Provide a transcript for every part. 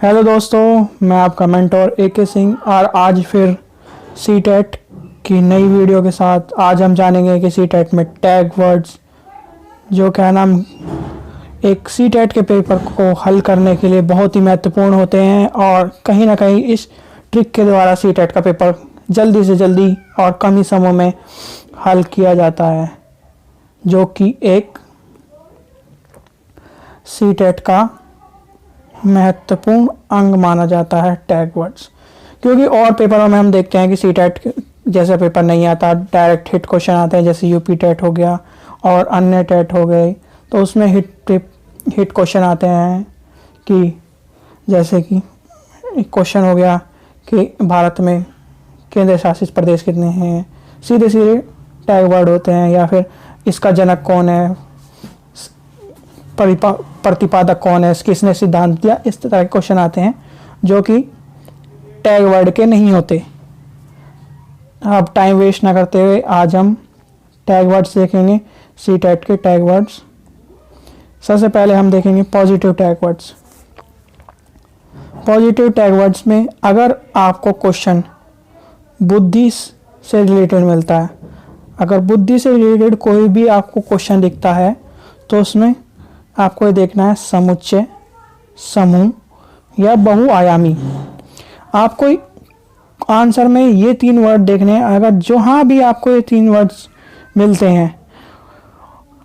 Hello दोस्तों, मैं आपका मेंटोर AK सिंह और आज फिर सीटेट की नई वीडियो के साथ आज हम जानेंगे कि सीटेट में टैग वर्ड्स जो क्या नाम एक सीटेट के पेपर को हल करने के लिए बहुत ही महत्वपूर्ण होते हैं और कहीं ना कहीं इस ट्रिक के द्वारा सीटेट का पेपर जल्दी से जल्दी और कम ही समय में हल किया जाता है, जो कि एक सीटेट का महत्वपूर्ण अंग माना जाता है टैग वर्ड्स। क्योंकि और पेपरों में हम देखते हैं कि सीटेट जैसा पेपर नहीं आता, डायरेक्ट हिट क्वेश्चन आते हैं, जैसे यूपी टेट हो गया और अन्य टेट हो गए, तो उसमें हिट क्वेश्चन आते हैं कि जैसे कि एक क्वेश्चन हो गया कि भारत में केंद्र शासित प्रदेश कितने हैं, सीधे सीधे टैग वर्ड होते हैं, या फिर इसका जनक कौन है, प्रतिपादक कौन है, किसने सिद्धांत दिया, इस तरह के क्वेश्चन आते हैं जो कि टैग वर्ड के नहीं होते। अब टाइम वेस्ट ना करते हुए आज हम टैग वर्ड्स देखेंगे, सीटेट के टैग वर्ड्स। सबसे पहले हम देखेंगे positive tag words. Positive tag words में अगर आपको क्वेश्चन बुद्धि से रिलेटेड मिलता है, अगर बुद्धि से रिलेटेड कोई भी आपको क्वेश्चन दिखता है तो उसमें आपको ये देखना है समुच्चय, समूह या बहुआयामी। आपको आंसर में ये तीन वर्ड देखने हैं। अगर जहाँ भी आपको ये तीन वर्ड्स मिलते हैं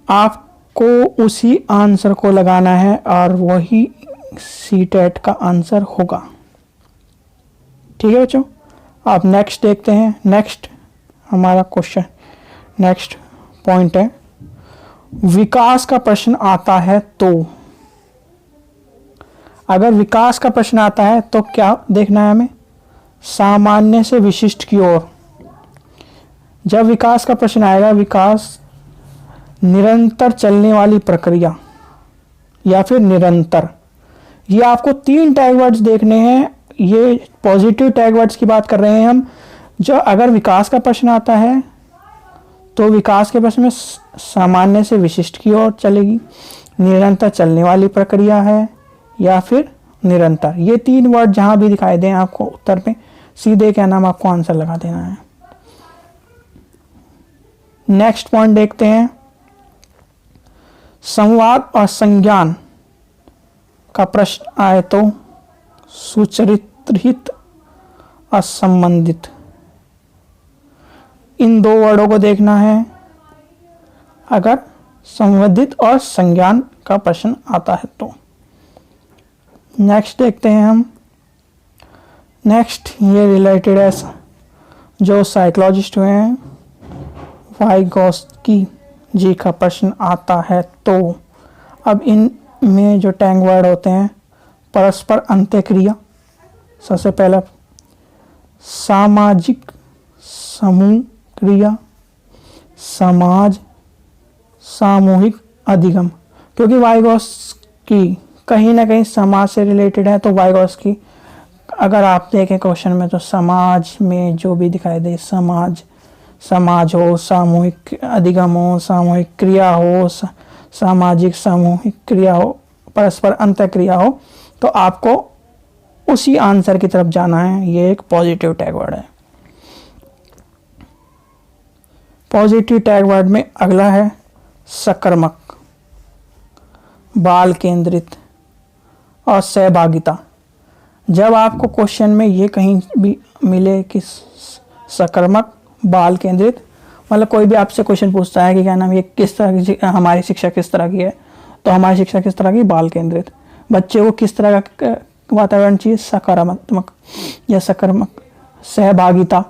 आपको उसी आंसर को लगाना है और वही सीटेट का आंसर होगा। ठीक है बच्चों, आप नेक्स्ट देखते हैं। नेक्स्ट हमारा क्वेश्चन, नेक्स्ट पॉइंट है विकास का प्रश्न आता है तो। अगर विकास का प्रश्न आता है तो क्या देखना है हमें, सामान्य से विशिष्ट की ओर। जब विकास का प्रश्न आएगा, विकास निरंतर चलने वाली प्रक्रिया या फिर निरंतर, ये आपको तीन टैग वर्ड्स देखने हैं। ये पॉजिटिव टैग वर्ड्स की बात कर रहे हैं हम। जो अगर विकास का प्रश्न आता है तो विकास के प्रश्न में सामान्य से विशिष्ट की ओर चलेगी, निरंतर चलने वाली प्रक्रिया है या फिर निरंतर। ये तीन वर्ड जहां भी दिखाई दें आपको उत्तर में सीधे क्या नाम आपको आंसर लगा देना है। नेक्स्ट पॉइंट देखते हैं, संवाद और संज्ञान का प्रश्न आए तो सुचरित्र और संबंधित, इन दो वर्डों को देखना है अगर संबंधित और संज्ञान का प्रश्न आता है तो। नेक्स्ट देखते हैं हम। नेक्स्ट ये रिलेटेड है, जो साइकोलॉजिस्ट हुए हैं वाइगोत्स्की जी का प्रश्न आता है तो। अब इन में जो टैग वर्ड होते हैं, परस्पर अंत्यक्रिया, सबसे पहला सामाजिक समूह क्रिया, समाज, सामूहिक अधिगम। क्योंकि वाइगोत्स्की कहीं ना कहीं समाज से रिलेटेड है, तो वाइगोत्स्की अगर आप देखें क्वेश्चन में तो समाज में जो भी दिखाई दे, समाज हो, सामूहिक अधिगम हो, सामूहिक क्रिया हो, सामाजिक सामूहिक क्रिया हो, परस्पर अंतःक्रिया हो, तो आपको उसी आंसर की तरफ जाना है। ये एक पॉजिटिव टैग वर्ड है। पॉजिटिव टैग वर्ड में अगला है सकर्मक, बाल केंद्रित और सहभागिता। जब आपको क्वेश्चन में ये कहीं भी मिले कि सकर्मक, बाल केंद्रित, मतलब कोई भी आपसे क्वेश्चन पूछता है कि क्या नाम ये किस तरह की हमारी शिक्षा किस तरह की है, तो हमारी शिक्षा किस तरह की, बाल केंद्रित। बच्चे को किस तरह का वातावरण चाहिए, सकारात्मक या सकर्मक। सहभागिता,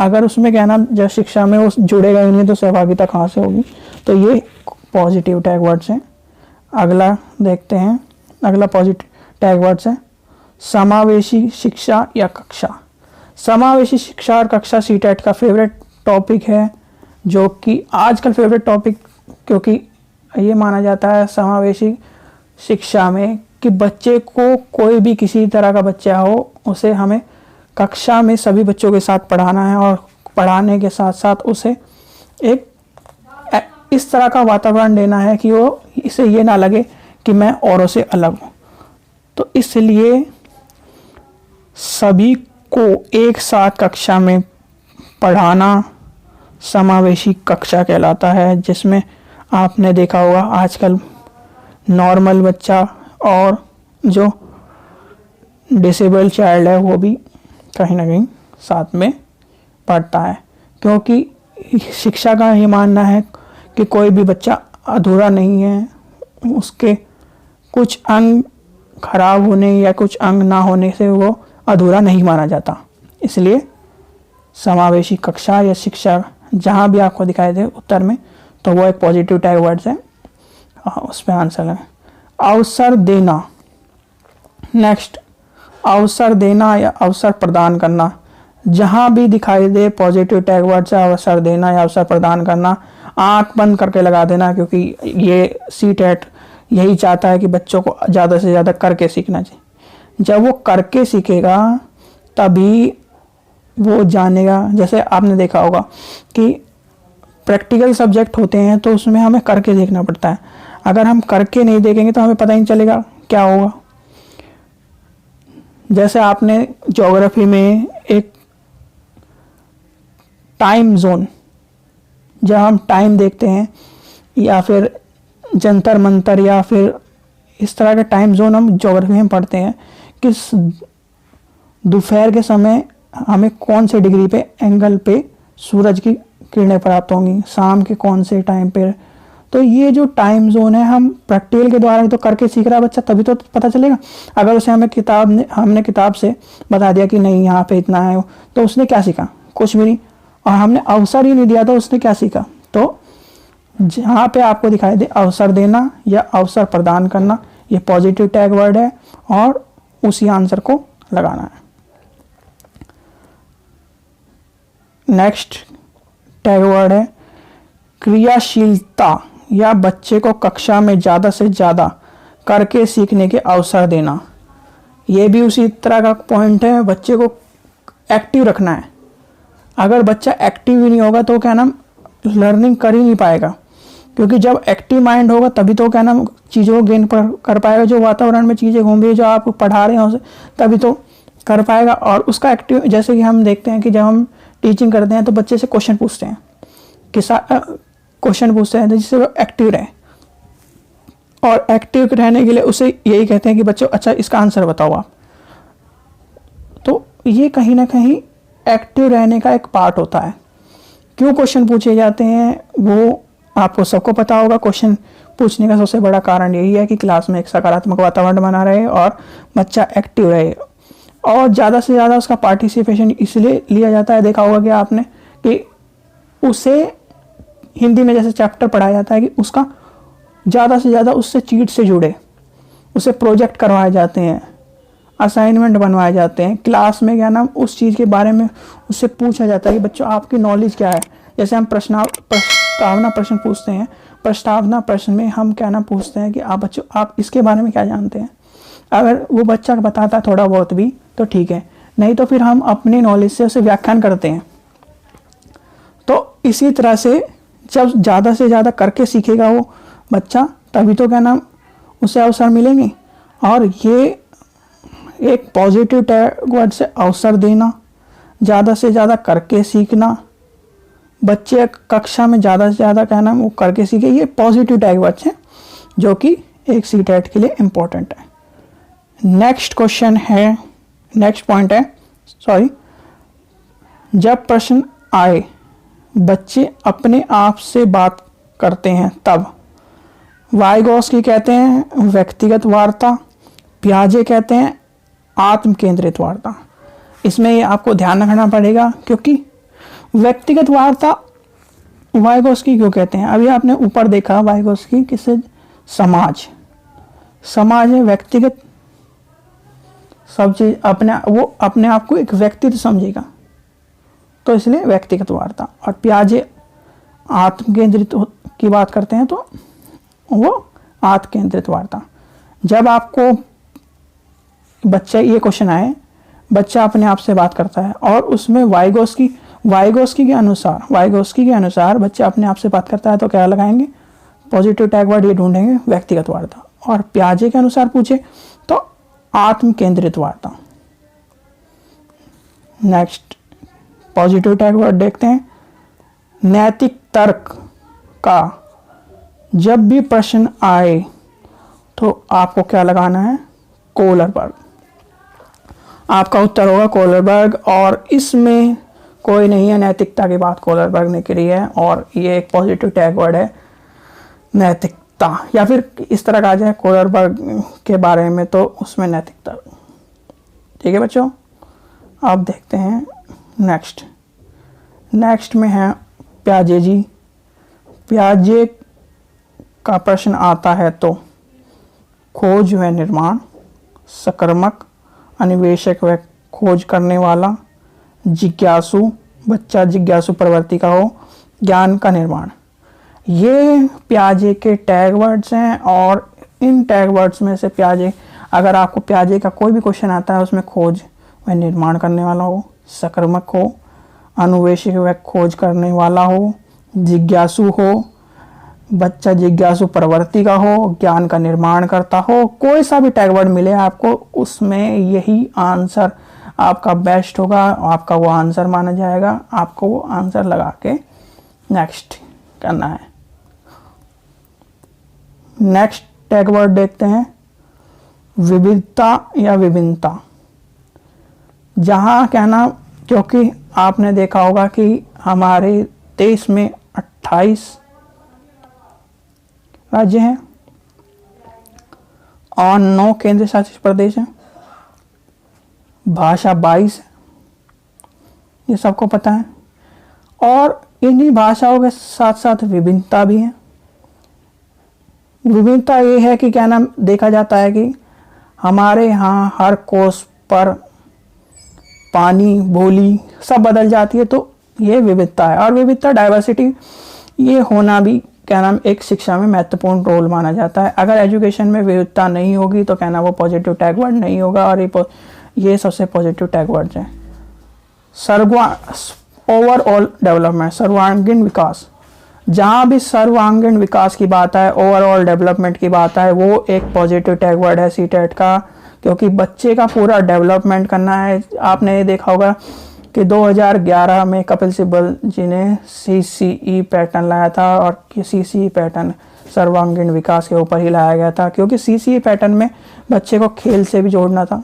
अगर उसमें क्या नाम जब शिक्षा में वो जुड़ेगा ही नहीं तो सहभागिता कहाँ से होगी, तो ये पॉजिटिव टैग वर्ड्स हैं। अगला देखते हैं, अगला पॉजिटिव टैग वर्ड्स है समावेशी शिक्षा या कक्षा। समावेशी शिक्षा और कक्षा सीटेट का फेवरेट टॉपिक है, जो कि आजकल फेवरेट टॉपिक, क्योंकि ये माना जाता है समावेशी शिक्षा में कि बच्चे को, कोई भी किसी तरह का बच्चा हो, उसे हमें कक्षा में सभी बच्चों के साथ पढ़ाना है और पढ़ाने के साथ साथ उसे एक इस तरह का वातावरण देना है कि वो इसे ये ना लगे कि मैं औरों से अलग हूँ। तो इसलिए सभी को एक साथ कक्षा में पढ़ाना समावेशी कक्षा कहलाता है, जिसमें आपने देखा होगा आजकल नॉर्मल बच्चा और जो डिसेबल चाइल्ड है वो भी कहीं ना कहीं साथ में पढ़ता है, क्योंकि शिक्षा का ये मानना है कि कोई भी बच्चा अधूरा नहीं है, उसके कुछ अंग खराब होने या कुछ अंग ना होने से वो अधूरा नहीं माना जाता। इसलिए समावेशी कक्षा या शिक्षा जहाँ भी आपको दिखाई दे उत्तर में, तो वो एक पॉजिटिव टैग वर्ड्स है, उस पर आंसर है। अवसर देना, नेक्स्ट अवसर देना या अवसर प्रदान करना, जहाँ भी दिखाई दे पॉजिटिव टैग वर्ड्स है अवसर देना या अवसर प्रदान करना, आंख बंद करके लगा देना, क्योंकि ये सीटेट यही चाहता है कि बच्चों को ज़्यादा से ज़्यादा करके सीखना चाहिए। जब वो करके सीखेगा तभी वो जानेगा। जैसे आपने देखा होगा कि प्रैक्टिकल सब्जेक्ट होते हैं तो उसमें हमें करके देखना पड़ता है, अगर हम करके नहीं देखेंगे तो हमें पता ही नहीं चलेगा क्या होगा। जैसे आपने ज्योग्राफी में एक टाइम जोन, जब हम टाइम देखते हैं या फिर जंतर मंतर या फिर इस तरह के टाइम जोन हम ज्योग्राफी में पढ़ते हैं, किस दोपहर के समय हमें कौन से डिग्री पे एंगल पे सूरज की किरणें प्राप्त होंगी, शाम के कौन से टाइम पे। तो ये जो टाइम जोन है हम प्रैक्टिकल के द्वारा तो करके सीख रहा है बच्चा, तभी तो पता चलेगा। अगर उसे हमने किताब से बता दिया कि नहीं यहाँ पे इतना है, तो उसने क्या सीखा? कुछ भी नहीं। और हमने अवसर ही नहीं दिया तो उसने क्या सीखा? तो जहाँ पे आपको दिखाई दे अवसर देना या अवसर प्रदान करना, ये पॉजिटिव टैग वर्ड है और उसी आंसर को लगाना है। नेक्स्ट टैग वर्ड है क्रियाशीलता या बच्चे को कक्षा में ज़्यादा से ज़्यादा करके सीखने के अवसर देना। ये भी उसी तरह का पॉइंट है, बच्चे को एक्टिव रखना है। अगर बच्चा एक्टिव ही नहीं होगा तो क्या नाम लर्निंग कर ही नहीं पाएगा, क्योंकि जब एक्टिव माइंड होगा तभी तो क्या नाम चीज़ों को गेन कर पाएगा। जो वातावरण में चीज़ें घूम रही है, जो आप पढ़ा रहे हैं उसे, तभी तो कर पाएगा। और उसका एक्टिव, जैसे कि हम देखते हैं कि जब हम टीचिंग करते हैं तो बच्चे से क्वेश्चन पूछते हैं जिससे वो एक्टिव रहे, और एक्टिव रहने के लिए उसे यही कहते हैं कि बच्चों अच्छा इसका आंसर बताओ आप। तो ये कहीं ना कहीं एक्टिव रहने का एक पार्ट होता है। क्यों क्वेश्चन पूछे जाते हैं वो आपको सबको पता होगा। क्वेश्चन पूछने का सबसे बड़ा कारण यही है कि क्लास में एक सकारात्मक वातावरण बना रहे और बच्चा एक्टिव रहे, और ज़्यादा से ज़्यादा उसका पार्टिसिपेशन इसलिए लिया जाता है। देखा होगा कि आपने कि उसे हिंदी में जैसे चैप्टर पढ़ाया जाता है कि उसका ज़्यादा से ज़्यादा उससे चीट से जुड़े, उसे प्रोजेक्ट करवाए जाते हैं, असाइनमेंट बनवाए जाते हैं। क्लास में क्या नाम उस चीज़ के बारे में उससे पूछा जाता है कि बच्चों आपकी नॉलेज क्या है। जैसे हम प्रस्तावना प्रश्न पूछते हैं, प्रस्तावना प्रश्न में हम क्या नाम पूछते हैं कि आप बच्चों आप इसके बारे में क्या जानते हैं। अगर वो बच्चा बताता है थोड़ा बहुत भी तो ठीक है, नहीं तो फिर हम अपनी नॉलेज से उसे व्याख्यान करते हैं। तो इसी तरह से जब ज़्यादा से ज़्यादा करके सीखेगा वो बच्चा, तभी तो क्या नाम उसे अवसर मिलेंगे। और ये एक पॉजिटिव टैग वर्ड से अवसर देना, ज़्यादा से ज़्यादा करके सीखना, बच्चे कक्षा में ज़्यादा से ज़्यादा क्या नाम वो करके सीखे, ये पॉजिटिव टैग वर्ड्स हैं जो कि एक सीटेट के लिए इम्पोर्टेंट है। नेक्स्ट पॉइंट है जब प्रश्न आए बच्चे अपने आप से बात करते हैं तब। वाइगोस्की कहते हैं व्यक्तिगत वार्ता, पियाजे कहते हैं आत्म केंद्रित वार्ता। इसमें ये आपको ध्यान रखना पड़ेगा, क्योंकि व्यक्तिगत वार्ता वाइगोस्की क्यों कहते हैं? अभी आपने ऊपर देखा वाइगोस्की किससे, समाज है, व्यक्तिगत सब चीज अपने आप को एक व्यक्तित्व समझेगा, तो इसलिए व्यक्तिगत वार्ता। और पियाजे आत्म केंद्रित की बात करते हैं तो वो आत्म केंद्रित वार्ता। जब आपको बच्चा ये क्वेश्चन आए, बच्चा अपने आप से बात करता है और उसमें वाइगोस्की के अनुसार बच्चा अपने आप से बात करता है, तो क्या लगाएंगे? पॉजिटिव टैग वर्ड ये ढूंढेंगे व्यक्तिगत वार्ता। और पियाजे के अनुसार पूछे तो आत्म केंद्रित वार्ता। नेक्स्ट पॉजिटिव टैग वर्ड देखते हैं। नैतिक तर्क का जब भी प्रश्न आए तो आपको क्या लगाना है? कोलरबर्ग। आपका उत्तर होगा कोलरबर्ग, और इसमें कोई नहीं है, नैतिकता की बात कोलरबर्ग ने करी है, और ये एक पॉजिटिव टैग वर्ड है नैतिकता, या फिर इस तरह कहा जाए कोलरबर्ग के बारे में तो उसमें नैतिकता। ठीक है बच्चों, अब देखते हैं नेक्स्ट में है प्याजे जी। प्याजे का प्रश्न आता है तो खोज व निर्माण, सकर्मक, अन्वेषक व खोज करने वाला, जिज्ञासु, बच्चा जिज्ञासु प्रवृत्ति का हो, ज्ञान का निर्माण। ये प्याजे के टैग वर्ड्स हैं, और इन टैग वर्ड्स में से प्याजे, अगर आपको प्याजे का कोई भी क्वेश्चन आता है उसमें खोज व निर्माण करने वाला हो, सकर्मक हो, अन्वेषक व खोज करने वाला हो, जिज्ञासु हो, बच्चा जिज्ञासु प्रवृत्ति का हो, ज्ञान का निर्माण करता हो, कोई सा भी टैग वर्ड मिले आपको उसमें यही आंसर आपका बेस्ट होगा, आपका वो आंसर माना जाएगा। आपको वो आंसर लगा के नेक्स्ट करना है। नेक्स्ट टैग वर्ड देखते हैं विविधता या विभिन्नता। जहां कहना, क्योंकि आपने देखा होगा कि हमारे देश में 28 राज्य हैं और 9 केंद्र शासित प्रदेश हैं, भाषा 22 है, ये सबको पता है, और इन्हीं भाषाओं के साथ साथ विभिन्नता भी है। विभिन्नता ये है कि क्या नाम, देखा जाता है कि हमारे यहाँ हर कोस पर पानी, बोली सब बदल जाती है, तो ये विविधता है। और विविधता, डाइवर्सिटी, ये होना भी क्या नाम एक शिक्षा में महत्वपूर्ण रोल माना जाता है। अगर एजुकेशन में विविधता नहीं होगी तो क्या नाम वो पॉजिटिव टैग वर्ड नहीं होगा, और ये सबसे पॉजिटिव टैग वर्ड है। ओवरऑल डेवलपमेंट, सर्वांगीण विकास। जहाँ भी सर्वांगीण विकास की बात है, ओवरऑल डेवलपमेंट की बात है, वो एक पॉजिटिव टैग वर्ड है सीटेट का, क्योंकि बच्चे का पूरा डेवलपमेंट करना है। आपने ये देखा होगा कि 2011 में कपिल सिब्बल जी ने CCE पैटर्न लाया था, और CCE पैटर्न सर्वांगीण विकास के ऊपर ही लाया गया था, क्योंकि CCE पैटर्न में बच्चे को खेल से भी जोड़ना था,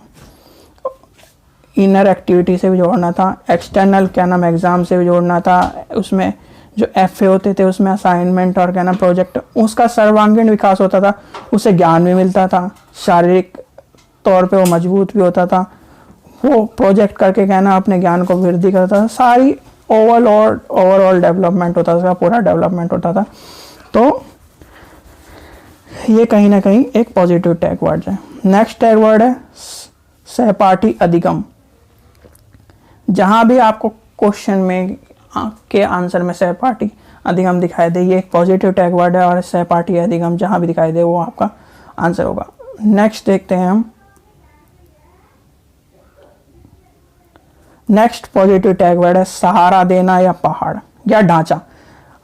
इनर एक्टिविटी से भी जोड़ना था, एक्सटर्नल क्या नाम एग्ज़ाम से भी जोड़ना था, उसमें जो FA होते थे उसमें असाइनमेंट और क्या नाम प्रोजेक्ट, उसका सर्वांगीण विकास होता था, उसे ज्ञान भी मिलता था, शारीरिक तौर पे वो मजबूत भी होता था, वो प्रोजेक्ट करके कहना अपने ज्ञान को वृद्धि करता था, सारी ओवरऑल डेवलपमेंट होता था, पूरा डेवलपमेंट होता था। तो ये कहीं ना कहीं एक पॉजिटिव टैग वर्ड है। नेक्स्ट टैग वर्ड है सहपाठी अधिगम। जहां भी आपको क्वेश्चन में के आंसर में सहपाठी अधिगम दिखाई दे, ये एक पॉजिटिव टैग वर्ड है, और सहपाठी अधिगम जहां भी दिखाई दे वो आपका आंसर होगा। नेक्स्ट देखते हैं हम, नेक्स्ट पॉजिटिव टैग वर्ड है सहारा देना या पहाड़ या ढांचा।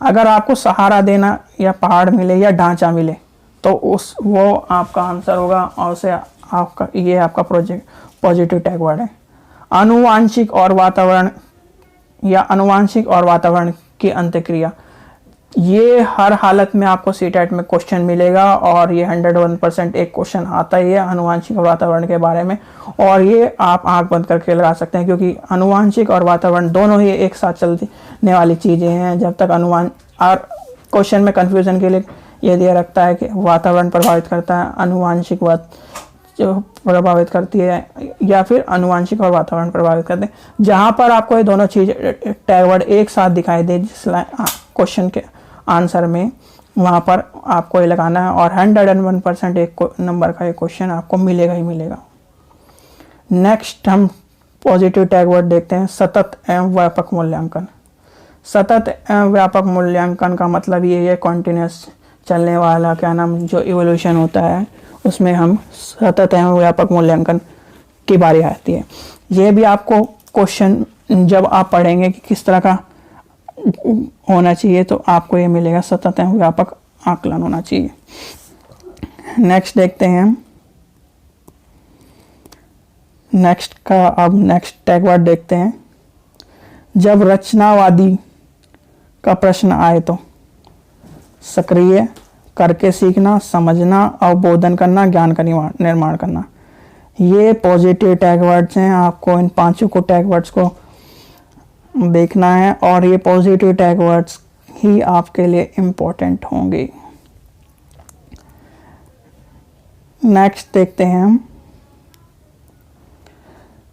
अगर आपको सहारा देना या पहाड़ मिले या ढांचा मिले तो वो आपका आंसर होगा, और उसे आपका ये आपका पॉजिटिव टैग वर्ड है। आनुवांशिक और वातावरण या आनुवांशिक और वातावरण की अंतःक्रिया, ये हर हालत में आपको सीटेट में क्वेश्चन मिलेगा, और ये 101% एक क्वेश्चन आता ही है आनुवांशिक और वातावरण के बारे में, और ये आप आंख बंद करके लगा सकते हैं, क्योंकि आनुवांशिक और वातावरण दोनों ही एक साथ चलने वाली चीज़ें हैं। जब तक और क्वेश्चन में कन्फ्यूजन के लिए ये दिया रखता है कि वातावरण प्रभावित करता है, आनुवांशिक जो प्रभावित करती है, या फिर आनुवांशिक और वातावरण प्रभावित करते हैं। जहाँ पर आपको ये दोनों चीज़ टैग वर्ड एक साथ दिखाई दे जिस क्वेश्चन के आंसर में, वहाँ पर आपको ये लगाना है, और 101% एक नंबर का ये क्वेश्चन आपको मिलेगा ही मिलेगा। नेक्स्ट हम पॉजिटिव टैग वर्ड देखते हैं सतत एवं व्यापक मूल्यांकन। सतत एवं व्यापक मूल्यांकन का मतलब ये है कॉन्टिन्यूस चलने वाला क्या नाम जो इवोल्यूशन होता है, उसमें हम सतत एवं व्यापक मूल्यांकन की बारी आती है। ये भी आपको क्वेश्चन जब आप पढ़ेंगे कि किस तरह का होना चाहिए तो आपको ये मिलेगा, सतत एवं व्यापक आकलन होना चाहिए। नेक्स्ट देखते हैं हम नेक्स्ट टैग वर्ड देखते हैं। जब रचनावादी का प्रश्न आए तो सक्रिय, करके सीखना, समझना, अवबोधन करना, ज्ञान का निर्माण करना। ये पॉजिटिव टैग वर्ड्स हैं। आपको इन पांचों को टैग वर्ड्स को देखना है और ये पॉजिटिव टैग वर्ड्स ही आपके लिए इम्पोर्टेंट होंगे। नेक्स्ट देखते हैं हम,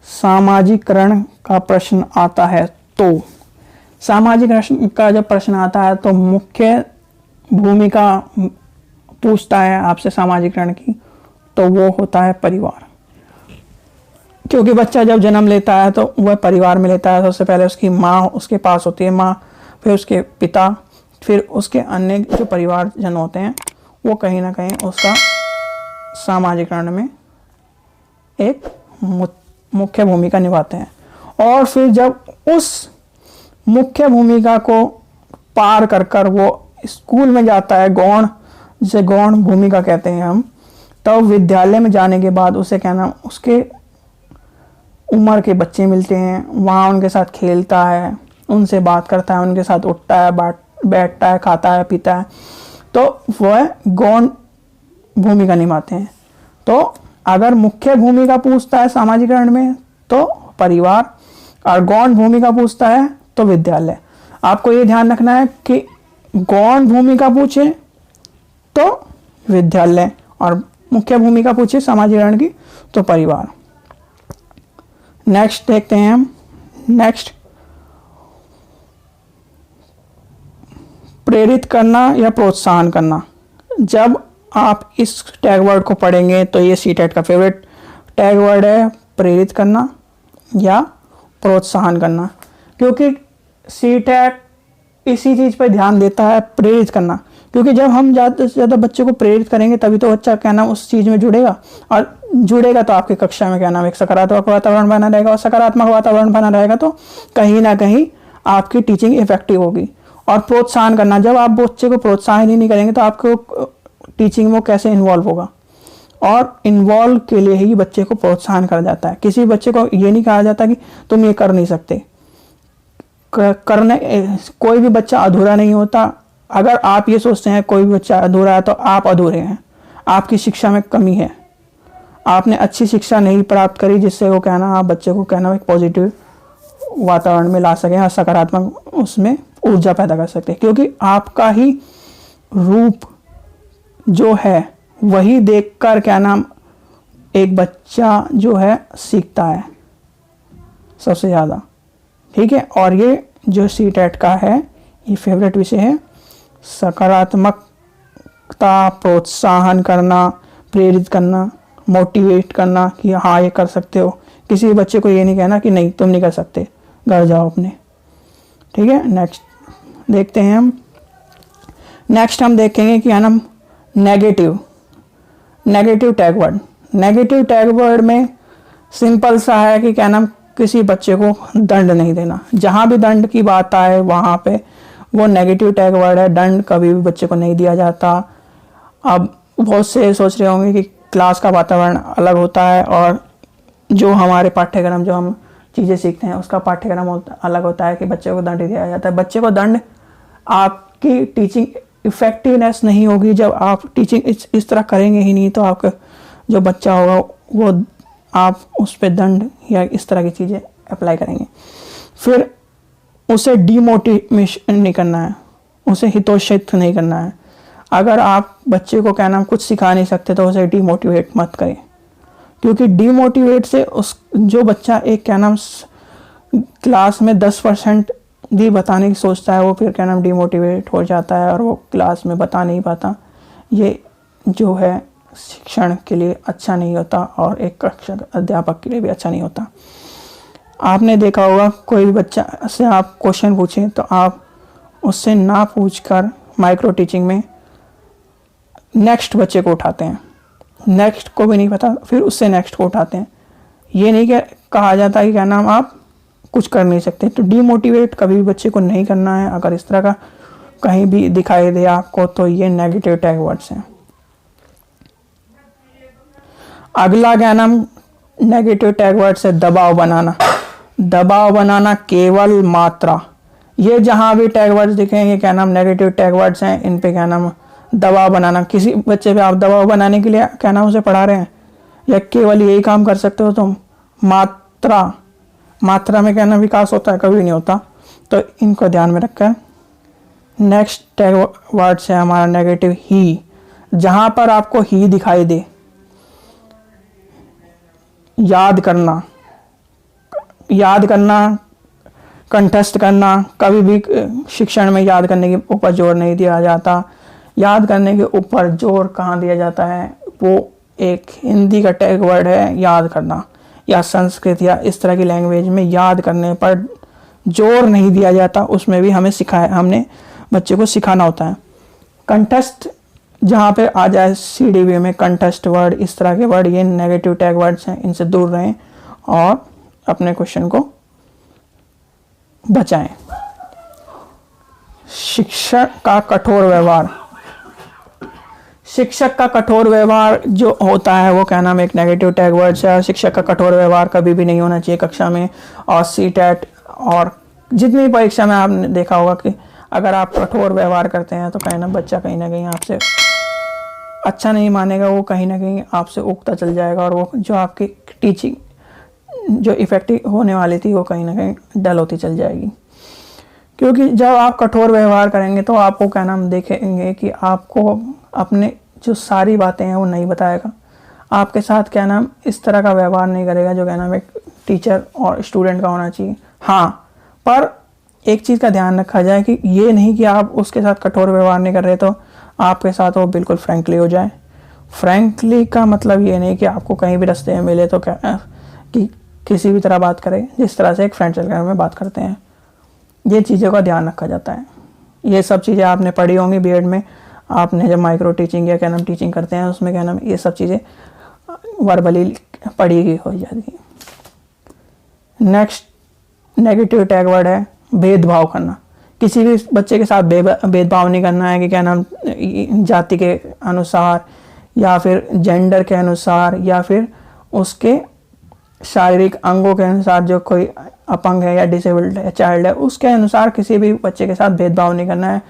सामाजिकरण का प्रश्न आता है तो सामाजिकरण का जब प्रश्न आता है तो मुख्य भूमिका पूछता है आपसे सामाजिकरण की, तो वो होता है परिवार। क्योंकि बच्चा जब जन्म लेता है तो वह परिवार में लेता है। सबसे पहले उसकी माँ उसके पास होती है, माँ, फिर उसके पिता, फिर उसके अन्य जो परिवारजन होते हैं वो कहीं ना कहीं उसका सामाजिकरण में एक मुख्य भूमिका निभाते हैं। और फिर जब उस मुख्य भूमिका को पार कर वो स्कूल में जाता है, गौण, जिसे गौण भूमिका कहते हैं हम, तो विद्यालय में जाने के बाद उसे क्या नाम, उसके उम्र के बच्चे मिलते हैं, वहाँ उनके साथ खेलता है, उनसे बात करता है, उनके साथ उठता है, बैठता है, खाता है, पीता है, तो वह गौण भूमिका निभाते हैं। तो अगर मुख्य भूमिका पूछता है सामाजिकरण में तो परिवार, और गौण भूमिका पूछता है तो विद्यालय। आपको ये ध्यान रखना है कि गौण भूमिका पूछे तो विद्यालय और मुख्य भूमिका पूछे सामाजिकरण की तो परिवार। नेक्स्ट देखते हैं हम, नेक्स्ट प्रेरित करना या प्रोत्साहन करना। जब आप इस टैग वर्ड को पढ़ेंगे तो ये सीटेट का फेवरेट टैग वर्ड है, प्रेरित करना या प्रोत्साहन करना, क्योंकि सीटेट इसी चीज़ पर ध्यान देता है, प्रेरित करना। क्योंकि जब हम ज़्यादा से ज़्यादा बच्चे को प्रेरित करेंगे तभी तो बच्चा क्या नाम उस चीज़ में जुड़ेगा, और जुड़ेगा तो आपकी कक्षा में क्या नाम एक सकारात्मक वातावरण बना रहेगा, और सकारात्मक वातावरण बना रहेगा तो कहीं ना कहीं आपकी टीचिंग इफेक्टिव होगी। और प्रोत्साहन करना, जब आप बच्चे को प्रोत्साहन ही नहीं करेंगे तो आपको टीचिंग में कैसे इन्वॉल्व होगा, और इन्वॉल्व के लिए ही बच्चे को प्रोत्साहन करा जाता है। किसी बच्चे को ये नहीं कहा जाता कि तुम ये कर नहीं सकते। करने कोई भी बच्चा अधूरा नहीं होता। अगर आप ये सोचते हैं कोई भी बच्चा अधूरा है तो आप अधूरे हैं, आपकी शिक्षा में कमी है, आपने अच्छी शिक्षा नहीं प्राप्त करी जिससे वो कहना आप बच्चे को कहना एक पॉजिटिव वातावरण में ला सकें और सकारात्मक उसमें ऊर्जा पैदा कर सकते हैं। क्योंकि आपका ही रूप जो है वही देखकर क्या नाम एक बच्चा जो है सीखता है सबसे ज़्यादा, ठीक है। और ये जो सीटेट का है ये फेवरेट विषय है, सकारात्मकता, प्रोत्साहन करना, प्रेरित करना, मोटिवेट करना कि हाँ ये कर सकते हो। किसी बच्चे को ये नहीं कहना कि नहीं तुम नहीं कर सकते, घर जाओ अपने, ठीक है। नेक्स्ट देखते हैं हम, नेक्स्ट हम देखेंगे कि नाम negative tag word. Negative tag word में सिंपल सा है कि क्या नाम किसी बच्चे को दंड नहीं देना। जहाँ भी दंड की बात आए वहाँ पे वो नेगेटिव टैग वर्ड है, दंड कभी भी बच्चे को नहीं दिया जाता। अब बहुत से सोच रहे होंगे कि क्लास का वातावरण अलग होता है और जो हमारे पाठ्यक्रम जो हम चीज़ें सीखते हैं उसका पाठ्यक्रम अलग होता है कि बच्चे को दंड दिया जाता है। बच्चे को दंड आपकी टीचिंग इफेक्टिवनेस नहीं होगी जब आप टीचिंग इस तरह करेंगे ही नहीं, तो आपका जो बच्चा होगा वो आप उस पर दंड या इस तरह की चीज़ें अप्लाई करेंगे। फिर उसे डीमोटिवेशन नहीं करना है, उसे हितोषित नहीं करना है। अगर आप बच्चे को क्या नाम कुछ सिखा नहीं सकते तो उसे डीमोटिवेट मत करें, क्योंकि डीमोटिवेट से उस जो बच्चा एक क्या नाम क्लास में 10% भी बताने की सोचता है वो फिर क्या नाम डीमोटिवेट हो जाता है और वो क्लास में बता नहीं पाता। ये जो है शिक्षण के लिए अच्छा नहीं होता और एक कक्षा अध्यापक के लिए भी अच्छा नहीं होता। आपने देखा होगा कोई भी बच्चा से आप क्वेश्चन पूछें तो आप उससे ना पूछकर माइक्रो टीचिंग में नेक्स्ट बच्चे को उठाते हैं, नेक्स्ट को भी नहीं पता फिर उससे नेक्स्ट को उठाते हैं। ये नहीं कहा जाता कि क्या नाम आप कुछ कर नहीं सकते। तो डीमोटिवेट कभी भी बच्चे को नहीं करना है। अगर इस तरह का कहीं भी दिखाई दे आपको तो ये नेगेटिव टैग वर्ड्स हैं। अगला क्या नाम नेगेटिव टैग वर्ड से दबाव बनाना, दबाव बनाना केवल मात्रा। ये जहाँ भी टैग वर्ड्स दिखेंगे क्या नाम नेगेटिव टैग वर्ड्स हैं, इन पे क्या नाम दबाव बनाना। किसी बच्चे पे आप दबाव बनाने के लिए क्या नाम उसे पढ़ा रहे हैं या केवल यही काम कर सकते हो तुम। मात्रा, मात्रा में क्या नाम विकास होता है, कभी नहीं होता। तो इनको ध्यान में रखकर नेक्स्ट टैग वर्ड्स है हमारा नेगेटिव ही। जहाँ पर आपको ही दिखाई दे, याद करना, याद करना, कंठस्थ करना, कभी भी शिक्षण में याद करने के ऊपर जोर नहीं दिया जाता। याद करने के ऊपर जोर कहाँ दिया जाता है, वो एक हिंदी का टैग वर्ड है याद करना, या संस्कृत या इस तरह की लैंग्वेज में याद करने पर जोर नहीं दिया जाता। उसमें भी हमें सिखाया, हमने बच्चे को सिखाना होता है। कंठस्थ जहाँ पे आ जाए CDV में कंठस्थ वर्ड, इस तरह के वर्ड, ये नेगेटिव टैग वर्ड्स हैं, इनसे दूर रहें और अपने क्वेश्चन को बचाएं। शिक्षक का कठोर व्यवहार, शिक्षक का कठोर व्यवहार जो होता है वो क्या नाम एक नेगेटिव टैग वर्ड्स है। शिक्षक का कठोर व्यवहार कभी भी नहीं होना चाहिए कक्षा में। और CTET और जितनी परीक्षा में आपने देखा होगा कि अगर आप कठोर व्यवहार करते हैं तो कहीं ना कहीं आपसे अच्छा नहीं मानेगा, वो कहीं ना कहीं आपसे उगता चल जाएगा और वो जो आपकी टीचिंग जो इफेक्टिव होने वाली थी वो कहीं ना कहीं डल होती चल जाएगी। क्योंकि जब आप कठोर व्यवहार करेंगे तो आपको क्या नाम देखेंगे कि आपको अपने जो सारी बातें हैं वो नहीं बताएगा, आपके साथ क्या नाम इस तरह का व्यवहार नहीं करेगा जो क्या नाम एक टीचर और स्टूडेंट का होना चाहिए। हाँ, पर एक चीज़ का ध्यान रखा जाए कि ये नहीं कि आप उसके साथ कठोर व्यवहार नहीं कर रहे तो आपके साथ वो बिल्कुल फ्रैंकली हो जाए। फ्रैंकली का मतलब ये नहीं कि आपको कहीं भी रास्ते में मिले तो क्या कि किसी भी तरह बात करें जिस तरह से एक फ्रेंड सर्कल में बात करते हैं। ये चीज़ों का ध्यान रखा जाता है। ये सब चीज़ें आपने पढ़ी होंगी B.Ed में, आपने जब माइक्रो टीचिंग या क्या नाम टीचिंग करते हैं उसमें क्या नाम ये सब चीज़ें वर्बली पढ़ी गई हो जाती है। नेक्स्ट नेगेटिव टैग वर्ड है भेदभाव करना। किसी भी बच्चे के साथ भेदभाव नहीं करना है कि क्या नाम जाति के अनुसार या फिर जेंडर के अनुसार या फिर उसके शारीरिक अंगों के अनुसार, जो कोई अपंग है या डिसेबल्ड है चाइल्ड है उसके अनुसार किसी भी बच्चे के साथ भेदभाव नहीं करना है।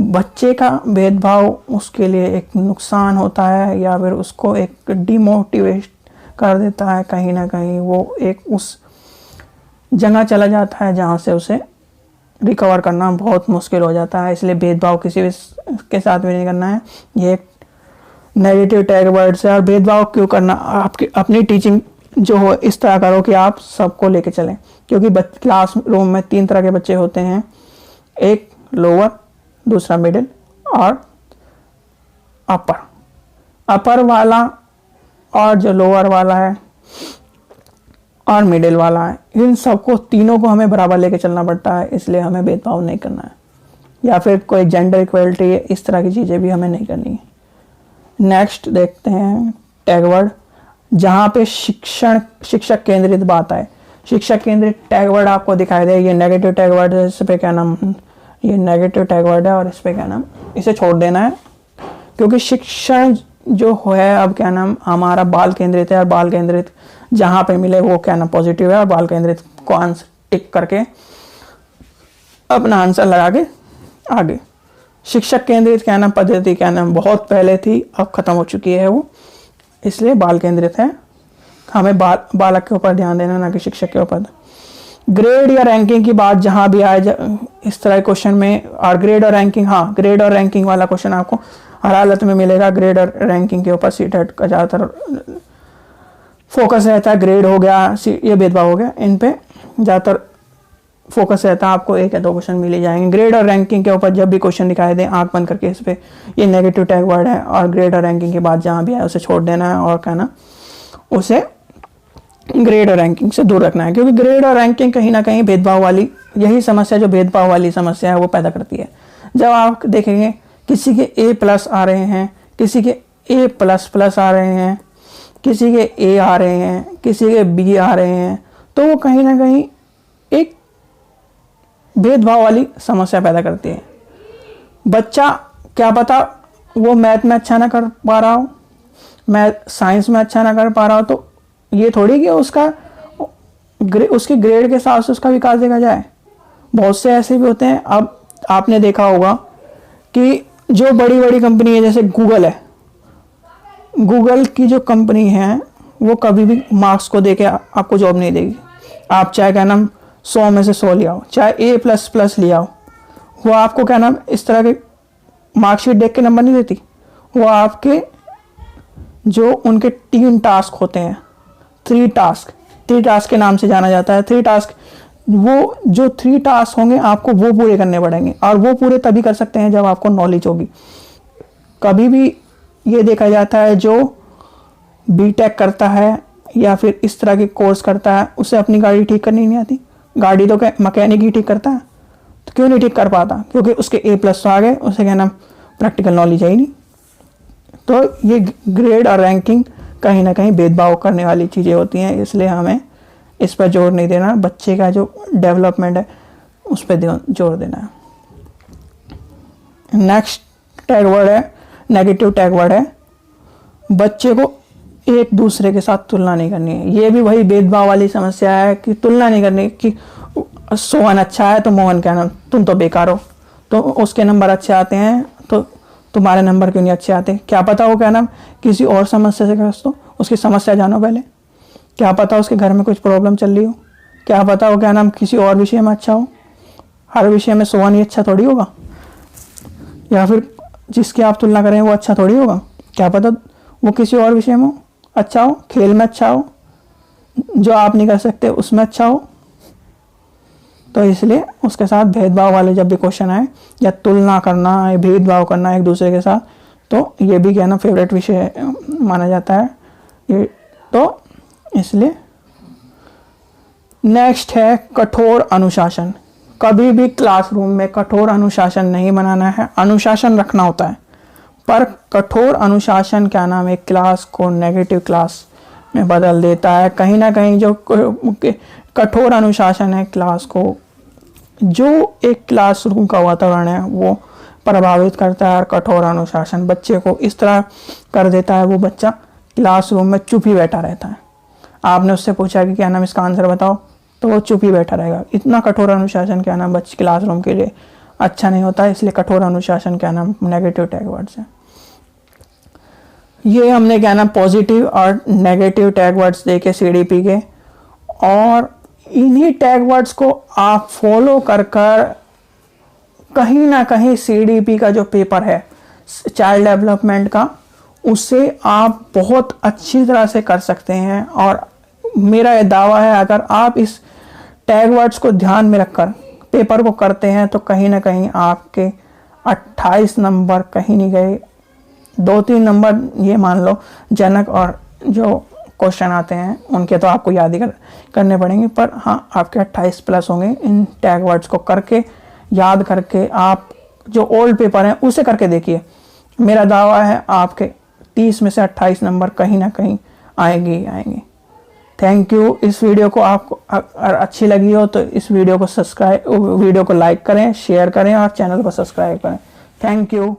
बच्चे का भेदभाव उसके लिए एक नुकसान होता है या फिर उसको एक डिमोटिवेट कर देता है, कहीं ना कहीं वो एक उस जगह चला जाता है जहाँ से उसे रिकवर करना बहुत मुश्किल हो जाता है। इसलिए भेदभाव किसी भी के साथ भी नहीं करना है। ये एक नेगेटिव टैग वर्ड्स है। और भेदभाव क्यों करना, आपकी अपनी टीचिंग जो हो इस तरह करो कि आप सबको लेके चलें, क्योंकि क्लास रूम में 3 तरह के बच्चे होते हैं, एक लोअर, दूसरा मिडिल और अपर। अपर वाला और जो लोअर वाला है और मिडिल वाला है, इन सबको तीनों को हमें बराबर लेके चलना पड़ता है। इसलिए हमें भेदभाव नहीं करना है या फिर कोई जेंडर इक्वलिटी इस तरह की चीज़ें भी हमें नहीं करनी है। नेक्स्ट देखते हैं टैग वर्ड जहाँ पे शिक्षक केंद्रित बात आए। शिक्षक केंद्रित टैग वर्ड आपको दिखाई दे, ये नेगेटिव टैग वर्ड है, इस पे क्या नाम ये नेगेटिव टैग वर्ड है और इस पे क्या नाम इसे छोड़ देना है। क्योंकि शिक्षण जो है अब क्या नाम हमारा बाल केंद्रित है और बाल केंद्रित जहाँ पे मिले वो क्या नाम पॉजिटिव है और बाल केंद्रित को आंसर टिक करके अपना आंसर लगा के आगे। शिक्षक केंद्रित क्या नाम पद्धति क्या नाम बहुत पहले थी, अब खत्म हो चुकी है वो, इसलिए बाल केंद्रित है। हमें बालक के ऊपर ध्यान देना, ना कि शिक्षक के ऊपर। ग्रेड या रैंकिंग की बात जहाँ भी आए इस तरह क्वेश्चन में, और ग्रेड और रैंकिंग, हाँ ग्रेड और रैंकिंग वाला क्वेश्चन आपको हर हालत में मिलेगा। ग्रेड और रैंकिंग के ऊपर CTET का ज़्यादातर फोकस रहता है। ग्रेड हो गया, ये भेदभाव हो गया, इन पे ज़्यादातर फोकस रहता है। आपको 1 या 2 क्वेश्चन मिल ही जाएंगे। ग्रेड और रैंकिंग के ऊपर जब भी क्वेश्चन दिखाई दें आंख बंद करके इस पे ये नेगेटिव टैग वर्ड है और ग्रेड और रैंकिंग के बाद जहाँ भी है उसे छोड़ देना है और कहना उसे ग्रेड और रैंकिंग से दूर रखना है। क्योंकि ग्रेड और रैंकिंग कहीं ना कहीं भेदभाव वाली, यही समस्या जो भेदभाव वाली समस्या है वो पैदा करती है। जब आप देखेंगे किसी के A+ आ रहे हैं, किसी के A++ आ रहे हैं, किसी के A आ रहे हैं, किसी के B आ रहे हैं, तो वो कहीं ना कहीं एक भेदभाव वाली समस्या पैदा करती है। बच्चा क्या पता वो मैथ में अच्छा ना कर पा रहा हो, मैथ साइंस में अच्छा ना कर पा रहा हो, तो ये थोड़ी कि उसके ग्रेड के हिसाब से उसका विकास देखा जाए। बहुत से ऐसे भी होते हैं। अब आपने देखा होगा कि जो बड़ी बड़ी कंपनी है, जैसे गूगल है, गूगल की जो कंपनी है वो कभी भी मार्क्स को देके आपको जॉब नहीं देगी। आप चाहे क्या नाम 100 में से 100 ले आओ, चाहे A++ ले आओ, वो आपको क्या नाम इस तरह के मार्कशीट देख के नंबर नहीं देती। वो आपके जो उनके 3 टास्क होते हैं, 3 टास्क के नाम से जाना जाता है। 3 टास्क, वो जो 3 टास्क होंगे आपको वो पूरे करने पड़ेंगे, और वो पूरे तभी कर सकते हैं जब आपको नॉलेज होगी। कभी भी ये देखा जाता है जो बीटेक करता है या फिर इस तरह के कोर्स करता है, उसे अपनी गाड़ी ठीक करनी नहीं आती। गाड़ी तो मैकेनिक ही ठीक करता है, तो क्यों नहीं ठीक कर पाता? क्योंकि उसके A+ तो आ गए, उसे क्या नाम प्रैक्टिकल नॉलेज है ही नहीं। तो ये ग्रेड और रैंकिंग कहीं ना कहीं भेदभाव करने वाली चीज़ें होती हैं, इसलिए हमें इस पर जोर नहीं देना। बच्चे का जो डेवलपमेंट है उस पर जोर देना है। नेक्स्ट टैग वर्ड है, नेगेटिव टैग वर्ड है, बच्चे को एक दूसरे के साथ तुलना नहीं करनी है। ये भी वही भेदभाव वाली समस्या है कि तुलना नहीं करनी, कि सोहन अच्छा है तो मोहन क्या नाम तुम तो बेकार हो, तो उसके नंबर अच्छे आते हैं तो तुम्हारे नंबर क्यों नहीं अच्छे आते? क्या पता हो क्या नाम किसी और समस्या से ग्रस्त हो, उसकी समस्या जानो पहले। क्या पता उसके घर में कुछ प्रॉब्लम चल रही हो, क्या पता हो क्या नाम किसी और विषय में अच्छा हो। हर विषय में सोहन ही अच्छा थोड़ी होगा, या फिर जिसकी आप तुलना करें वो अच्छा थोड़ी होगा। क्या पता वो किसी और विषय में अच्छा हो, खेल में अच्छा हो, जो आप नहीं कर सकते उसमें अच्छा हो। तो इसलिए उसके साथ भेदभाव वाले जब भी क्वेश्चन आए, या तुलना करना, भेदभाव करना एक दूसरे के साथ, तो ये भी क्या ना फेवरेट विषय माना जाता है ये। तो इसलिए नेक्स्ट है कठोर अनुशासन। कभी भी क्लासरूम में कठोर अनुशासन नहीं बनाना है, अनुशासन रखना होता है, पर कठोर अनुशासन क्या नाम एक क्लास को नेगेटिव क्लास में बदल देता है। कहीं ना कहीं जो कठोर अनुशासन है क्लास को, जो एक क्लासरूम का वातावरण है वो प्रभावित करता है। और कठोर अनुशासन बच्चे को इस तरह कर देता है, वो बच्चा क्लासरूम में चुप ही बैठा रहता है। आपने उससे पूछा कि क्या नाम इसका आंसर बताओ, तो वो चुप ही बैठा रहेगा। इतना कठोर अनुशासन क्या नाम बच्चे क्लासरूम के लिए अच्छा नहीं होता है। इसलिए कठोर अनुशासन क्या नाम नेगेटिव टैग वर्ड्स है। ये हमने क्या नाम पॉजिटिव और नेगेटिव टैग वर्ड्स देखे CDP के, और इन्हीं टैग वर्ड्स को आप फॉलो कर कहीं ना कहीं CDP का जो पेपर है चाइल्ड डेवलपमेंट का, उसे आप बहुत अच्छी तरह से कर सकते हैं। और मेरा यह दावा है अगर आप इस टैग वर्ड्स को ध्यान में रखकर पेपर को करते हैं तो कहीं ना कहीं आपके 28 नंबर कहीं नहीं गए। 2-3 नंबर ये मान लो जनक और जो क्वेश्चन आते हैं उनके तो आपको याद ही करने पड़ेंगे, पर हाँ आपके 28+ होंगे इन टैग वर्ड्स को करके, याद करके। आप जो ओल्ड पेपर हैं उसे करके देखिए, मेरा दावा है आपके 30 में से 28 नंबर कहीं ना कहीं आएंगे ही आएंगे। Thank you. इस वीडियो को आपको अगर अच्छी लगी हो तो इस वीडियो को लाइक करें, शेयर करें और चैनल को सब्सक्राइब करें। Thank you.